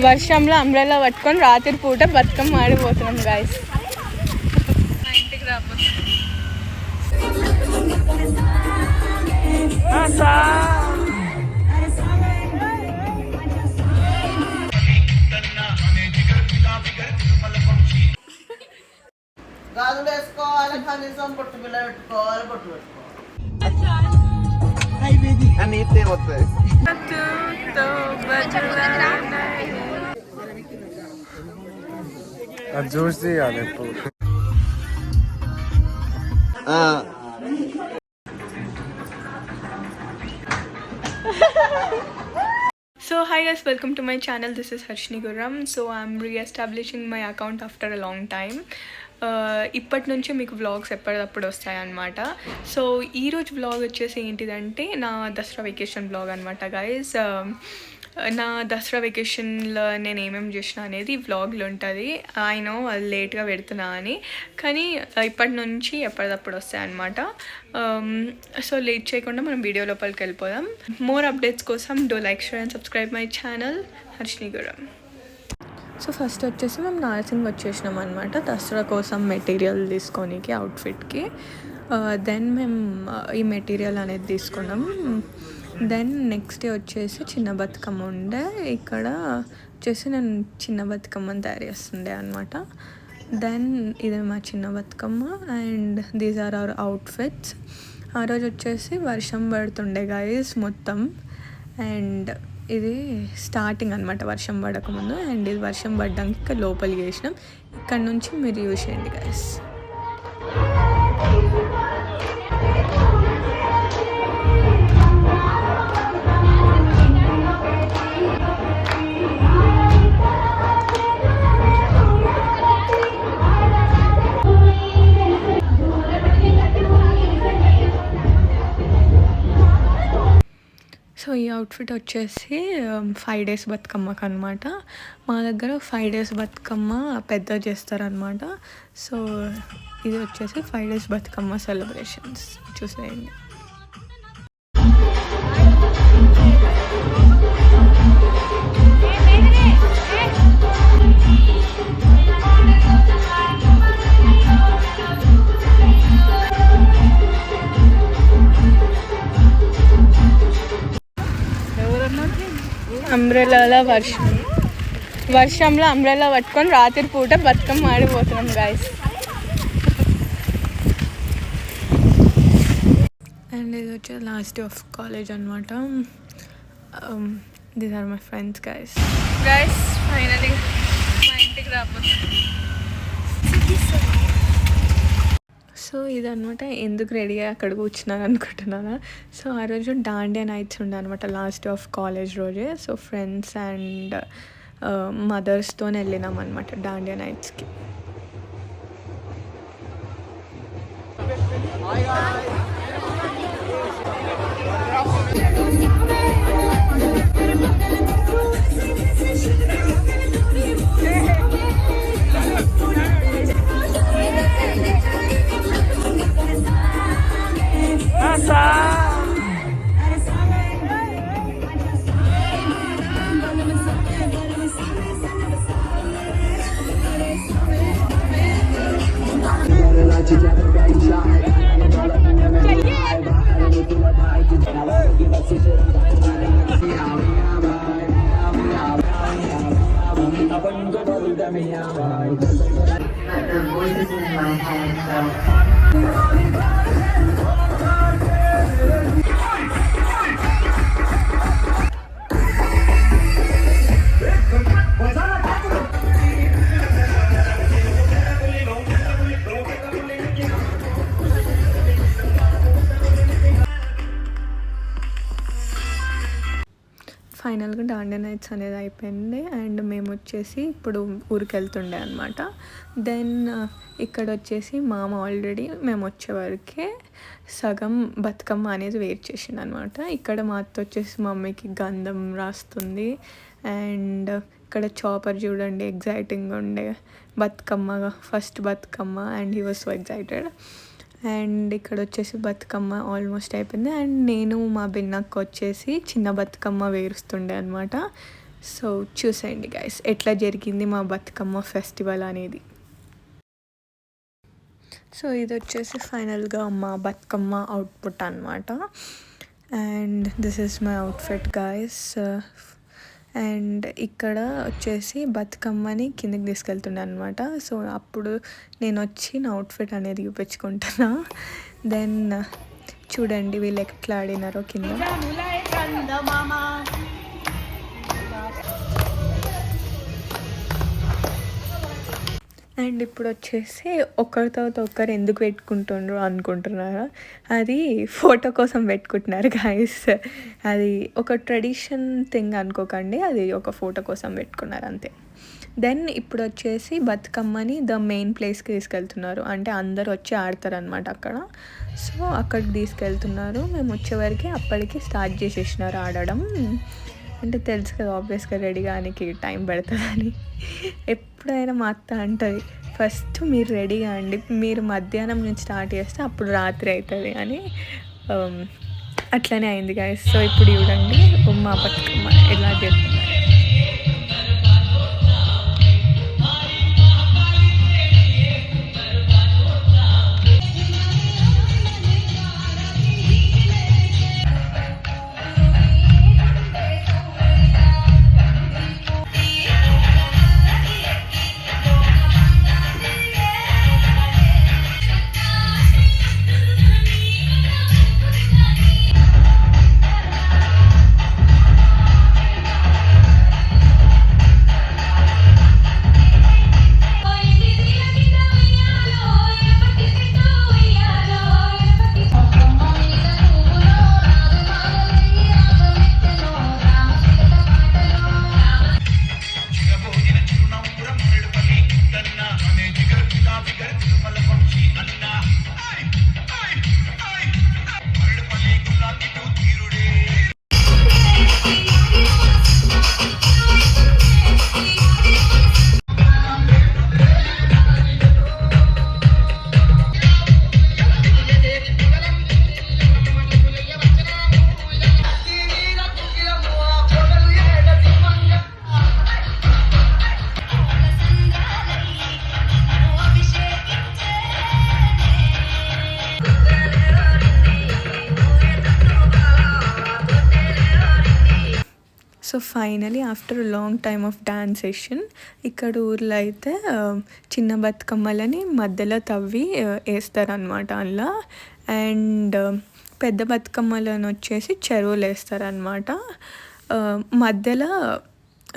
వర్షంలో అంబ్రెల్లా పట్టుకొని రాత్రి పూట బతుకమ్మ ఆడిపోతున్నాం గాయస్. మా ఇంటికి రాబోతుంది. గాజులు వేసుకోవాలి, కనీసం బొట్టు బిల్ల పెట్టుకోవాలి, బొట్టు పెట్టుకోవాలి. నీతే వస్తుంది. జూస్ చేయాలి ఎప్పుడు. So hi guys, welcome to my channel. This is Harshni Gurram. So I'm re-establishing my account after a long time. ఇప్పటి నుంచి మీకు వ్లాగ్స్ ఎప్పటికప్పుడు వస్తాయన్నమాట. సో ఈరోజు వ్లాగ్ వచ్చేసి ఏంటిదంటే నా దసరా వెకేషన్ వ్లాగ్ అనమాట గైస్. నా దసరా వెకేషన్లో నేను ఏమేమి చేసిన అనేది వ్లాగ్లో ఉంటుంది. ఐ నో అది లేట్గా పెడుతున్నా అని, కానీ ఇప్పటి నుంచి ఎప్పటికప్పుడు వస్తాయన్నమాట. సో లేట్ చేయకుండా మనం వీడియో లోపలికి వెళ్ళిపోదాం. మోర్ అప్డేట్స్ కోసం do like, share and subscribe my channel Harshini Guram. So first వచ్చేసి మేము నార్సింగ్ వచ్చేసినాం అనమాట దసరా కోసం మెటీరియల్ తీసుకోనికి అవుట్ఫిట్కి. దెన్ మేము ఈ మెటీరియల్ అనేది తీసుకున్నాం. దెన్ నెక్స్ట్ డే వచ్చేసి చిన్న బతుకమ్మ ఉండే. ఇక్కడ వచ్చేసి నేను చిన్న బతుకమ్మని తయారు చేస్తుండే అనమాట. దెన్ ఇది మా చిన్న Bathukamma and these are our outfits. ఆ రోజు వచ్చేసి వర్షం పడుతుండే గైస్ మొత్తం. అండ్ ఇది స్టార్టింగ్ అనమాట వర్షం పడకముందు. అండ్ ఇది వర్షం పడ్డాక లోపలికి వేసినాం. ఇక్కడ నుంచి మీరు యూజ్ చేయండి గైస్. సో ఈ అవుట్ఫిట్ వచ్చేసి 5 days బతుకమ్మకు అనమాట. మా దగ్గర 5 days బతుకమ్మ పెద్ద చేస్తారనమాట. సో ఇది వచ్చేసి 5 days బతుకమ్మ సెలబ్రేషన్స్ చూసేయండి. అంబ్రెల్లా వర్షంలో అంబ్రెల్లా పట్టుకొని రాత్రి పూట బతుకమ్మ ఆడిపోతున్నాం గాయస్. అండ్ ఇది వచ్చి లాస్ట్ డే ఆఫ్ కాలేజ్ అనమాట. These are my friends guys. Finally మా ఇంటికి రాబోతుంది. సో ఇదనమాట ఎందుకు రెడీగా అక్కడ కూర్చున్నాను అనుకుంటున్నాను. సో ఆ రోజు డాండియా నైట్స్ ఉండే అనమాట లాస్ట్ డే ఆఫ్ కాలేజ్ రోజే. సో ఫ్రెండ్స్ అండ్ మదర్స్తో వెళ్ళినాం అనమాట డాండియా నైట్స్కి. ఫైనల్గా డాండియా నైట్స్ అనేది అయిపోయింది. అండ్ మేము వచ్చేసి ఇప్పుడు ఊరికి వెళ్తుండే అనమాట. దెన్ ఇక్కడ వచ్చేసి మామ ఆల్రెడీ మేము వచ్చేవరకే సగం బతుకమ్మ అనేది వేర్ చేసిండు అనమాట. ఇక్కడ మా అత్త వచ్చేసి మమ్మీకి గంధం రాస్తుంది. అండ్ ఇక్కడ చాపర్ చూడండి ఎగ్జైటింగ్ ఉండే Bathukamma, first Bathukamma. And he was so excited. And ఇక్కడ వచ్చేసి బతుకమ్మ ఆల్మోస్ట్ అయిపోయింది. అండ్ నేను మా బిన్నక్క వచ్చేసి చిన్న బతుకమ్మ వేరుస్తుండే అనమాట. సో చూసేయండి గైస్ ఎట్లా జరిగింది మా బతుకమ్మ ఫెస్టివల్ అనేది. సో ఇది వచ్చేసి ఫైనల్గా మా బతుకమ్మ అవుట్పుట్ అనమాట. And this is my outfit guys. And ఇక్కడ వచ్చేసి బతుకమ్మని కిందకి తీసుకెళ్తుండే అనమాట. సో అప్పుడు నేను వచ్చి నా అవుట్ఫిట్ అనేది చూపించుకుంటున్నా. దెన్ చూడండి వీళ్ళు ఎట్లా ఆడినారో కింద. అండ్ ఇప్పుడు వచ్చేసి ఒకరి తర్వాత ఒకరు ఎందుకు పెట్టుకుంటుండ్రు అనుకుంటున్నారా, అది ఫోటో కోసం పెట్టుకుంటున్నారు గాయస్. అది ఒక ట్రెడిషన్ థింగ్ అనుకోకండి, అది ఒక ఫోటో కోసం పెట్టుకున్నారు అంతే. దెన్ ఇప్పుడు వచ్చేసి బతుకమ్మని ద మెయిన్ ప్లేస్కి తీసుకెళ్తున్నారు, అంటే అందరు వచ్చి ఆడతారు అనమాట అక్కడ. సో అక్కడికి తీసుకెళ్తున్నారు. మేము వచ్చేవరకు అప్పటికి స్టార్ట్ చేసేసినారు ఆడడం. అంటే తెలుసు కదా ఆబ్వియస్గా రెడీ కానికి టైం పడుతుందని. ఎప్పుడైనా మా అత్త అంటుంది, ఫస్ట్ మీరు రెడీ కాండి, మీరు మధ్యాహ్నం నుంచి స్టార్ట్ చేస్తే అప్పుడు రాత్రి అవుతుంది అని. అట్లనే అయింది గాయస్. సో ఇప్పుడు చూడండి మా బతుకమ్మ ఎలా జరుగుతుంది. So finally after long time of dance session ఇక్కడ ఊర్లో అయితే చిన్న బతుకమ్మలని మధ్యలో తవ్వి వేస్తారనమాట అందులో. అండ్ పెద్ద బతుకమ్మలను వచ్చేసి చెరువులు వేస్తారనమాట. మధ్యలో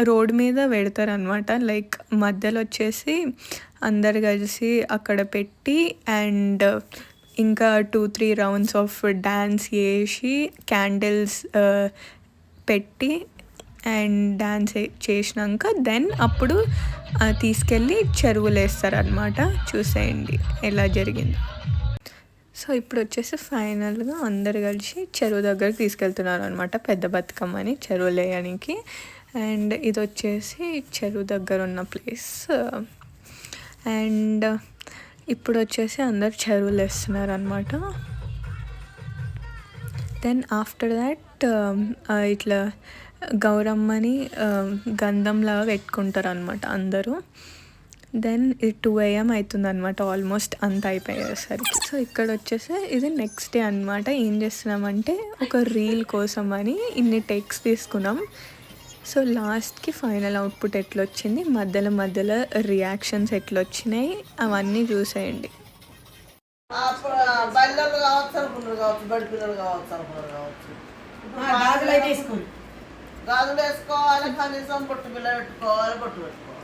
రోడ్ మీద పెడతారనమాట. లైక్ మధ్యలో వచ్చేసి అందరు కలిసి అక్కడ పెట్టి అండ్ ఇంకా 2-3 రౌండ్స్ ఆఫ్ డ్యాన్స్ చేసి క్యాండిల్స్ పెట్టి అండ్ డ్యాన్స్ చేసినాక దెన్ అప్పుడు తీసుకెళ్ళి చెరువులు వేస్తారనమాట. చూసేయండి ఎలా జరిగింది. సో ఇప్పుడు వచ్చేసి ఫైనల్గా అందరు కలిసి చెరువు దగ్గరికి తీసుకెళ్తున్నారు అనమాట పెద్ద బతుకమ్మని చెరువులు వేయడానికి. అండ్ ఇది వచ్చేసి చెరువు దగ్గర ఉన్న ప్లేస్. అండ్ ఇప్పుడు వచ్చేసి అందరు చెరువులు వేస్తున్నారు అనమాట. దెన్ ఆఫ్టర్ దాట్ ఇట్లా గౌరమ్మని గంధంలాగా పెట్టుకుంటారు అనమాట అందరూ. దెన్ ఇది 2 AM అవుతుంది అనమాట ఆల్మోస్ట్ అంత అయిపోయేసరికి. సో ఇక్కడ వచ్చేసి ఇది నెక్స్ట్ డే అనమాట. ఏం చేస్తున్నామంటే ఒక రీల్ కోసం అని ఇన్ని టేక్స్ తీసుకున్నాం. సో లాస్ట్కి ఫైనల్ అవుట్పుట్ ఎట్లా వచ్చింది, మధ్యలో రియాక్షన్స్ ఎట్లా వచ్చినాయి అవన్నీ చూసేయండి. బల్లలు కావచ్చు అనుకున్నారు కావచ్చు, బడి పిల్లలు కావచ్చు అనుకున్నారు కావచ్చు. గాజులు వేసుకోవాలి, కనీసం పొట్టు బిల్ల పెట్టుకోవాలి, పొట్టు పెట్టుకోవాలి.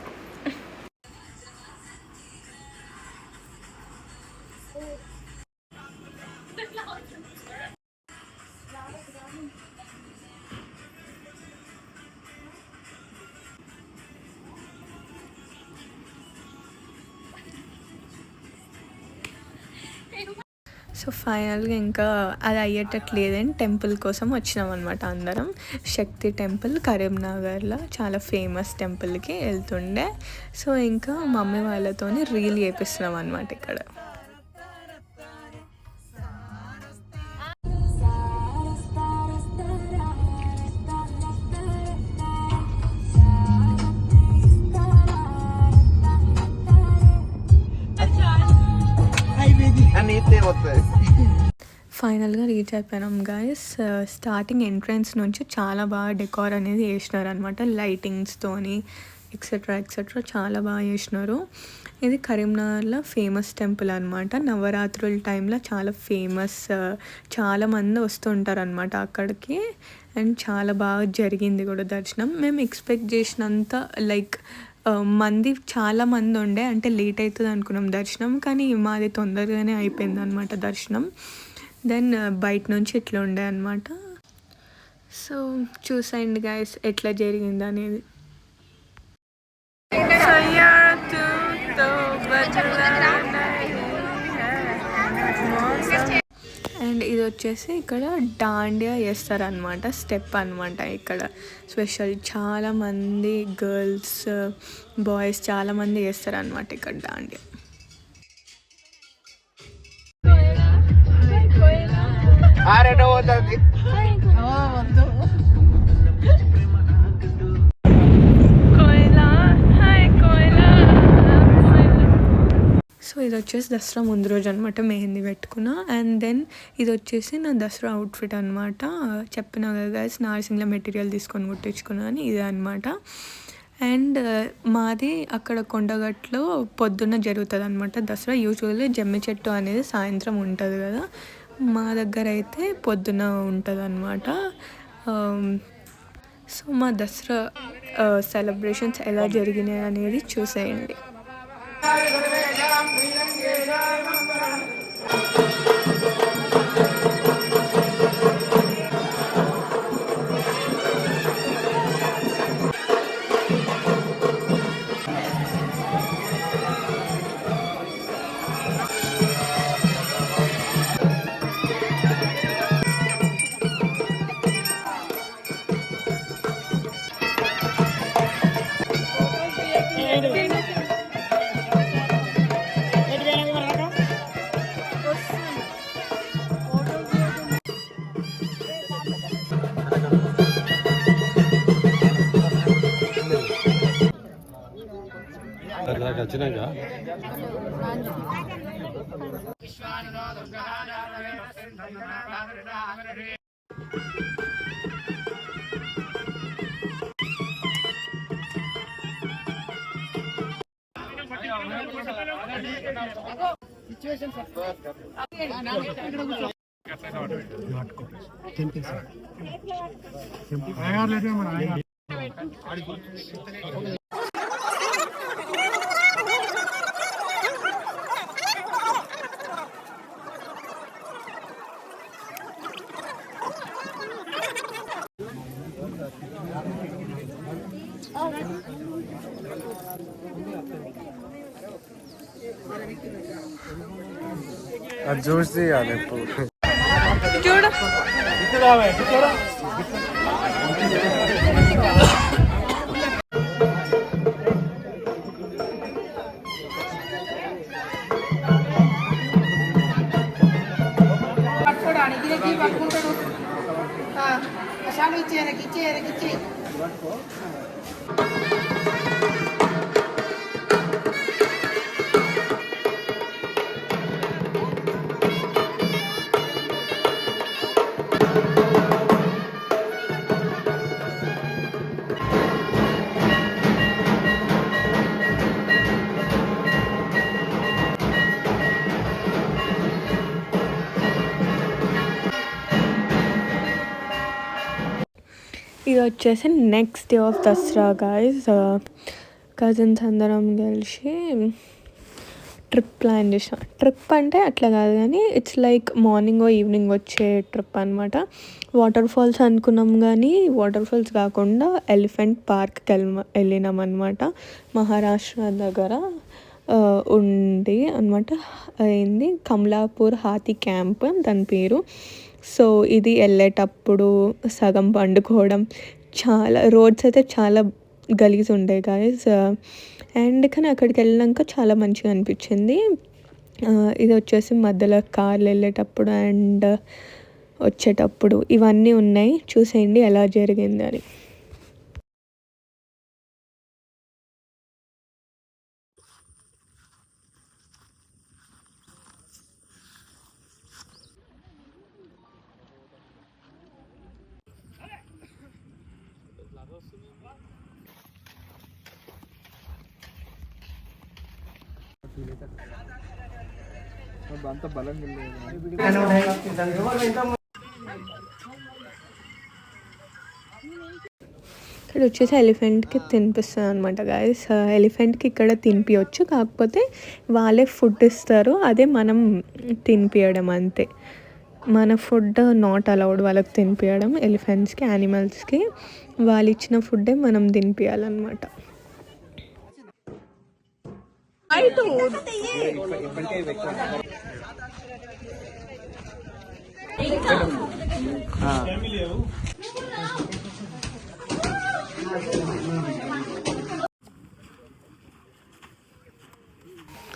సో ఫైనల్గా ఇంకా అది అయ్యేటట్లేదని టెంపుల్ కోసం వచ్చినాం అనమాట అందరం. శక్తి టెంపుల్ కరీంనగర్లో చాలా ఫేమస్ టెంపుల్కి వెళ్తుండే. సో ఇంకా మమ్మీ వాళ్ళతో రీల్ చేపిస్తున్నాం అనమాట ఇక్కడ. ఫైనల్గా రీచ్ అయిపోయినాం గైస్. స్టార్టింగ్ ఎంట్రన్స్ నుంచి చాలా బాగా డెకార్ అనేది వేసినారు అనమాట, లైటింగ్స్తోని ఎక్సెట్రా ఎక్సెట్రా చాలా బాగా చేసినారు. ఇది కరీంనగర్లో ఫేమస్ టెంపుల్ అనమాట. నవరాత్రుల టైంలో చాలా ఫేమస్, చాలామంది వస్తుంటారు అనమాట అక్కడికి. అండ్ చాలా బాగా జరిగింది కూడా దర్శనం. మేము ఎక్స్పెక్ట్ చేసినంత లైక్ మంది చాలా మంది ఉండే, అంటే లేట్ అవుతుంది అనుకున్నాం దర్శనం, కానీ మాది తొందరగానే అయిపోయింది అనమాట దర్శనం. దెన్ బయట నుంచి ఇట్లా ఉండే అనమాట. సో చూసేయండి గైస్ ఎట్లా జరిగింది అనేది. అండ్ ఇది వచ్చేసి ఇక్కడ దాండియా చేస్తారనమాట, స్టెప్ అనమాట ఇక్కడ స్పెషల్. చాలామంది గర్ల్స్ బాయ్స్ చాలామంది చేస్తారనమాట ఇక్కడ దాండియా. సో ఇది వచ్చేసి దసరా ముందు రోజు అనమాట, మెహందీ పెట్టుకున్నా. అండ్ దెన్ ఇది వచ్చేసి నా దసరా అవుట్ఫిట్ అనమాట. చెప్పిన కదా గైస్, నార్సింగ్లో మెటీరియల్ తీసుకొని కుట్టించుకున్నా అని, ఇదే అనమాట. అండ్ మాది అక్కడ కొండగట్లో పొద్దున్న జరుగుతుంది అనమాట దసరా. యూజువల్లీ జమ్మి చెట్టు అనేది సాయంత్రం ఉంటుంది కదా, మా దగ్గర అయితే పొద్దున ఉంటుంది అనమాట. సో మా దసరా సెలబ్రేషన్స్ ఎలా జరిగినాయి అనేది చూసేయండి. వచ్చినాక అది చూసి ఇప్పుడు చూడు పట్టుకుంటాడు. ఇచ్చే ఇది వచ్చేసి next day of Dasara guys. Cousins అందరం కలిసి ట్రిప్ ప్లాన్ చేసాం. ట్రిప్ అంటే అట్లా కాదు కానీ ఇట్స్ లైక్ మార్నింగ్ ఈవినింగ్ వచ్చే ట్రిప్ అనమాట. వాటర్ ఫాల్స్ అనుకున్నాం కానీ వాటర్ ఫాల్స్ కాకుండా ఎలిఫెంట్ పార్క్కి వెళ్ళినాం అనమాట. మహారాష్ట్ర దగ్గర ఉంది అనమాట. అయింది కమలాపూర్ హాతీ క్యాంప్ దాని పేరు. సో ఇది వెళ్ళేటప్పుడు సగం పండుకోవడం, చాలా రోడ్స్ అయితే చాలా గలీజ్ ఉండే గాయస్. అండ్ కానీ అక్కడికి వెళ్ళినాక చాలా మంచిగా అనిపించింది. ఇది వచ్చేసి మధ్యలో కార్లు వెళ్ళేటప్పుడు అండ్ వచ్చేటప్పుడు ఇవన్నీ ఉన్నాయి, చూసేయండి ఎలా జరిగిందని. అంత బలంగా ఇక్కడ వచ్చేసి ఎలిఫెంట్కి తినిపిస్తుంది అనమాట గాయస్. ఎలిఫెంట్కి ఇక్కడ తినిపించవచ్చు, కాకపోతే వాళ్ళే ఫుడ్ ఇస్తారు, అదే మనం తినిపించడం అంతే. మన ఫుడ్ నాట్ అలౌడ్ వాళ్ళకి తినిపించడం. ఎలిఫెంట్స్కి, యానిమల్స్కి వాళ్ళు ఇచ్చిన ఫుడ్డే మనం తినిపించాలన్నమాట.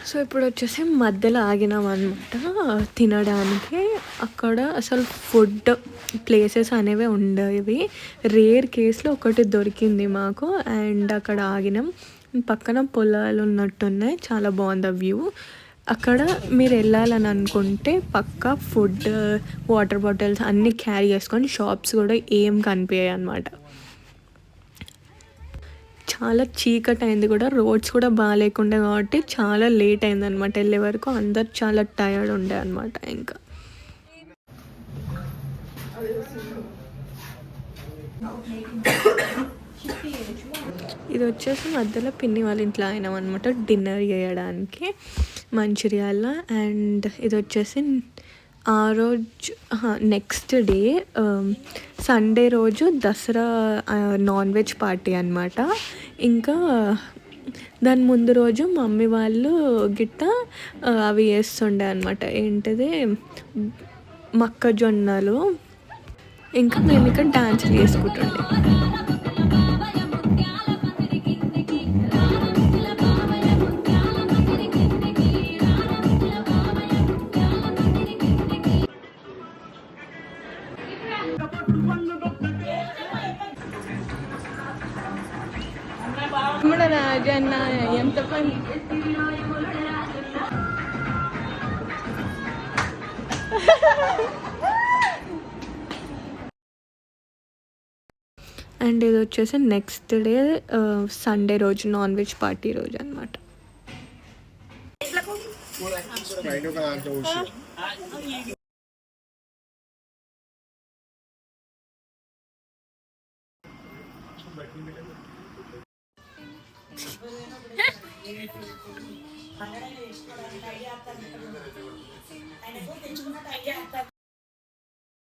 సో ఇప్పుడు వచ్చేసి మధ్యలో ఆగినాం అనమాట తినడానికి. అక్కడ అసలు ఫుడ్ ప్లేసెస్ అనేవి ఉండేవి, రేర్ కేసులో ఒకటి దొరికింది మాకు. అండ్ అక్కడ ఆగినాం, పక్కన పొలాలు ఉన్నట్టున్నాయి, చాలా బాగుంది వ్యూ. అక్కడ మీరు వెళ్ళాలని అనుకుంటే పక్కా ఫుడ్, వాటర్ బాటిల్స్ అన్నీ క్యారీ చేసుకొని, షాప్స్ కూడా ఏం కనిపించాయి అన్నమాట. చాలా చీకటి అయింది కూడా, రోడ్స్ కూడా బాగాలేకుండే కాబట్టి చాలా లేట్ అయింది అనమాట వెళ్ళే వరకు. అందరు చాలా టయర్డ్ ఉండే అనమాట. ఇంకా ఇది వచ్చేసి మధ్యలో పిన్ని వాళ్ళ ఇంట్లో అయినాం అనమాట డిన్నర్ చేయడానికి మంచిర్యాల. అండ్ ఇది వచ్చేసి ఆ రోజు నెక్స్ట్ డే సండే రోజు దసరా నాన్ వెజ్ పార్టీ అనమాట. ఇంకా దాని ముందు రోజు మమ్మీ వాళ్ళు గిట్ట అవి వేస్తుండే అనమాట, ఏంటిది మొక్కజొన్నలు. ఇంకా మేము ఇక్కడ డాన్సులు చేసుకుంటుండే. రాజన్న ఎంత పని. అండ్ ఇది వచ్చేసి నెక్స్ట్ డే సండే రోజు నాన్ వెజ్ పార్టీ రోజు అనమాట.